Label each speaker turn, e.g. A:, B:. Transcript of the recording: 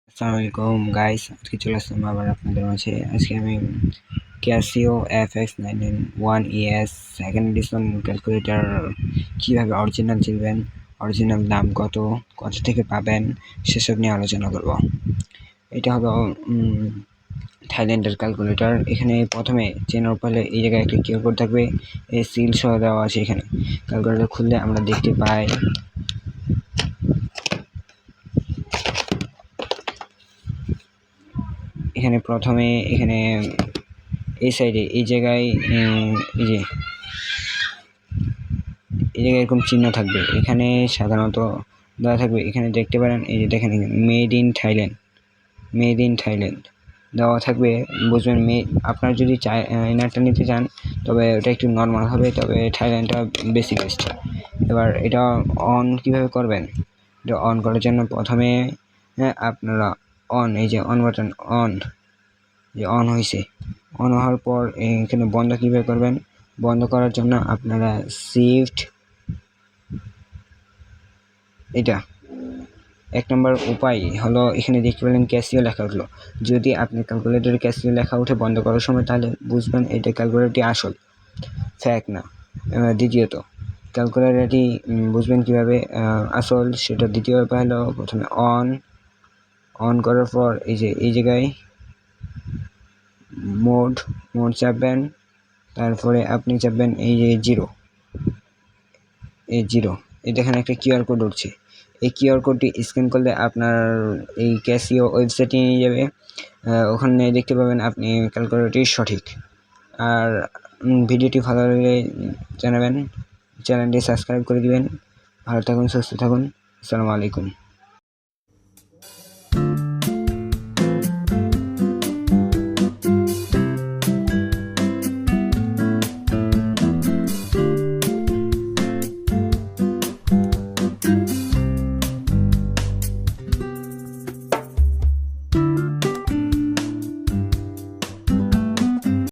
A: আসসালামু আলাইকুম গাইস, আজকে চলে আসলাম আবার আপনাদের মাঝে। আজকে আমি Casio FX991ES second addition calculator কীভাবে অরিজিনাল চিনবেন, অরিজিনাল দাম কত, কোথা থেকে পাবেন, সেসব নিয়ে আলোচনা করব। এটা হলো থাইল্যান্ডের ক্যালকুলেটর। এখানে প্রথমে চেনার ফলে এই জায়গায় একটা কিউআর কোড থাকবে, এই সিল সহ দেওয়া আছে। এখানে ক্যালকুলেটর খুললে আমরা দেখতে পাই এখানে প্রথমে এই সাইডে এই জায়গায় এরকম চিহ্ন থাকবে। এখানে সাধারণত দেওয়া থাকবে, এখানে দেখতে পারেন, এই যে দেখেন মেড ইন থাইল্যান্ড দেওয়া থাকবে। বুঝবেন আপনার যদি ইনারটা নিতে চান তবে ওটা একটু নর্মাল হবে, তবে থাইল্যান্ডটা বেশি বেস্ট। এবার এটা অন কিভাবে করবেন? এটা অন করার জন্য প্রথমে আপনারা এই যে অন বাটন অন হয়েছে, অন হওয়ার পর এখানে বন্ধ কীভাবে করবেন? বন্ধ করার জন্য আপনারা শিফট, এটা এক নম্বর উপায় হলো, এখানে দেখতে পেলেন ক্যাসিও লেখা উঠলো। যদি আপনি ক্যালকুলেটরে ক্যাসিও লেখা উঠে বন্ধ করার সময়, তাহলে বুঝবেন এটা ক্যালকুলেটরটি আসল, ফ্যাক না। দ্বিতীয়ত ক্যালকুলেটরটি বুঝবেন কীভাবে আসল সেটা। দ্বিতীয় উপায় হলো, প্রথমে অন করার পর এই জায়গায় মোড চাপবেন, তারপরে আপনি চাপবেন এই যে জিরো, এই দেখেন একটা কিউআর কোড উঠছে। এই কিউআর কোডটি স্ক্যান করলে আপনার এই ক্যাসিও ওয়েবসাইটে নিয়ে যাবে। ওখানে দেখতে পাবেন আপনি ক্যালকুলেটরটি সঠিক। আর ভিডিওটি ভালো লাগলে জানাবেন, চ্যানেলটি সাবস্ক্রাইব করে দিবেন। ভালো থাকুন, সুস্থ থাকুন। আসসালামু আলাইকুম।